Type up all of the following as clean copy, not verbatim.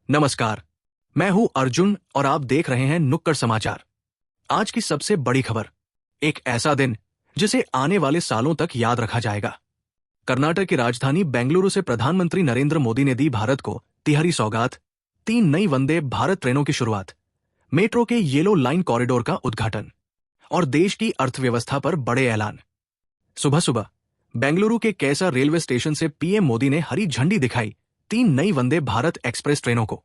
नमस्कार। मैं हूं अर्जुन और आप देख रहे हैं नुक्कड़ समाचार। आज की सबसे बड़ी खबर, एक ऐसा दिन जिसे आने वाले सालों तक याद रखा जाएगा। कर्नाटक की राजधानी बेंगलुरु से प्रधानमंत्री नरेंद्र मोदी ने दी भारत को तिहरी सौगात, 3 नई वंदे भारत ट्रेनों की शुरुआत, मेट्रो के येलो लाइन कॉरिडोर का उद्घाटन और देश की अर्थव्यवस्था पर बड़े ऐलान। सुबह सुबह बेंगलुरु के कैसा रेलवे स्टेशन से पीएम मोदी ने हरी झंडी दिखाई 3 नई वंदे भारत एक्सप्रेस ट्रेनों को।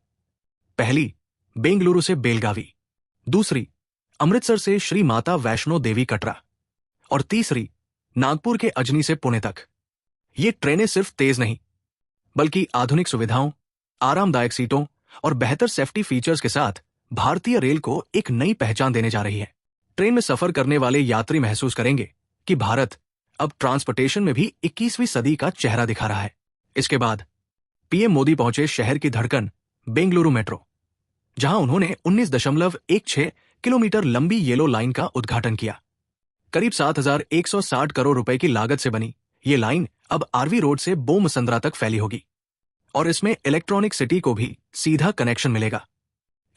पहली बेंगलुरु से बेलगावी, दूसरी अमृतसर से श्री माता वैष्णो देवी कटरा और तीसरी नागपुर के अजनी से पुणे तक। ये ट्रेनें सिर्फ तेज नहीं, बल्कि आधुनिक सुविधाओं, आरामदायक सीटों और बेहतर सेफ्टी फीचर्स के साथ भारतीय रेल को एक नई पहचान देने जा रही है। ट्रेन में सफर करने वाले यात्री महसूस करेंगे कि भारत अब ट्रांसपोर्टेशन में भी 21वीं सदी का चेहरा दिखा रहा है। इसके बाद पीएम मोदी पहुंचे शहर की धड़कन बेंगलुरु मेट्रो, जहां उन्होंने 19.16 किलोमीटर लंबी येलो लाइन का उद्घाटन किया। करीब 7,160 करोड़ रुपए की लागत से बनी ये लाइन अब आरवी रोड से बोमसंद्रा तक फैली होगी और इसमें इलेक्ट्रॉनिक सिटी को भी सीधा कनेक्शन मिलेगा।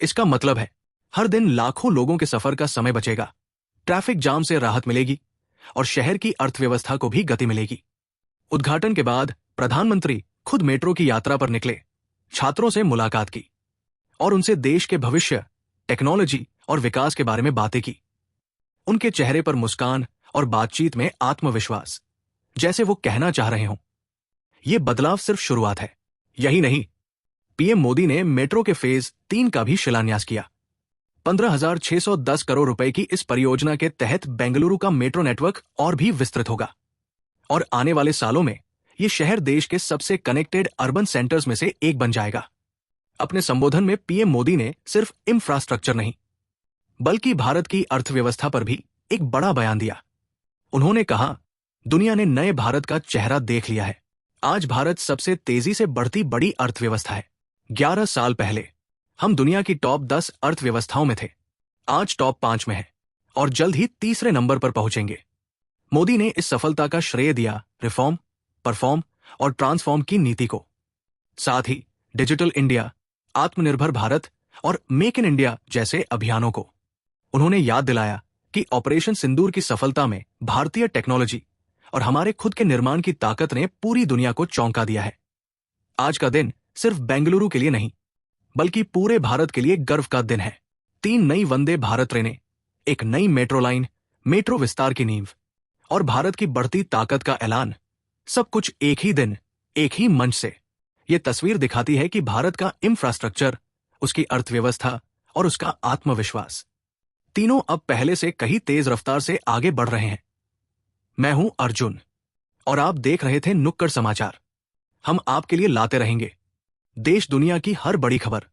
इसका मतलब है हर दिन लाखों लोगों के सफर का समय बचेगा, ट्रैफिक जाम से राहत मिलेगी और शहर की अर्थव्यवस्था को भी गति मिलेगी। उद्घाटन के बाद प्रधानमंत्री खुद मेट्रो की यात्रा पर निकले, छात्रों से मुलाकात की और उनसे देश के भविष्य, टेक्नोलॉजी और विकास के बारे में बातें की। उनके चेहरे पर मुस्कान और बातचीत में आत्मविश्वास, जैसे वो कहना चाह रहे हों, ये बदलाव सिर्फ शुरुआत है। यही नहीं, पीएम मोदी ने मेट्रो के फेज 3 का भी शिलान्यास किया। 15,610 करोड़ रुपए की इस परियोजना के तहत बेंगलुरु का मेट्रो नेटवर्क और भी विस्तृत होगा और आने वाले सालों में ये शहर देश के सबसे कनेक्टेड अर्बन सेंटर्स में से एक बन जाएगा। अपने संबोधन में पीएम मोदी ने सिर्फ इंफ्रास्ट्रक्चर नहीं, बल्कि भारत की अर्थव्यवस्था पर भी एक बड़ा बयान दिया। उन्होंने कहा, दुनिया ने नए भारत का चेहरा देख लिया है। आज भारत सबसे तेजी से बढ़ती बड़ी अर्थव्यवस्था है। 11 साल पहले हम दुनिया की टॉप 10 अर्थव्यवस्थाओं में थे, आज टॉप 5 में है और जल्द ही तीसरे नंबर पर पहुंचेंगे। मोदी ने इस सफलता का श्रेय दिया रिफॉर्म, परफॉर्म और ट्रांसफॉर्म की नीति को। साथ ही डिजिटल इंडिया, आत्मनिर्भर भारत और मेक इन इंडिया जैसे अभियानों को। उन्होंने याद दिलाया कि ऑपरेशन सिंदूर की सफलता में भारतीय टेक्नोलॉजी और हमारे खुद के निर्माण की ताकत ने पूरी दुनिया को चौंका दिया है। आज का दिन सिर्फ बेंगलुरु के लिए नहीं, बल्कि पूरे भारत के लिए गर्व का दिन है। 3 नई वंदे भारत ट्रेनें, एक नई मेट्रो लाइन, मेट्रो विस्तार की नींव और भारत की बढ़ती ताकत का ऐलान, सब कुछ एक ही दिन, एक ही मंच से। यह तस्वीर दिखाती है कि भारत का इंफ्रास्ट्रक्चर, उसकी अर्थव्यवस्था और उसका आत्मविश्वास, तीनों अब पहले से कहीं तेज रफ्तार से आगे बढ़ रहे हैं। मैं हूं अर्जुन और आप देख रहे थे नुक्कड़ समाचार। हम आपके लिए लाते रहेंगे देश दुनिया की हर बड़ी खबर,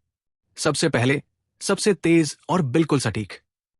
सबसे पहले, सबसे तेज और बिल्कुल सटीक।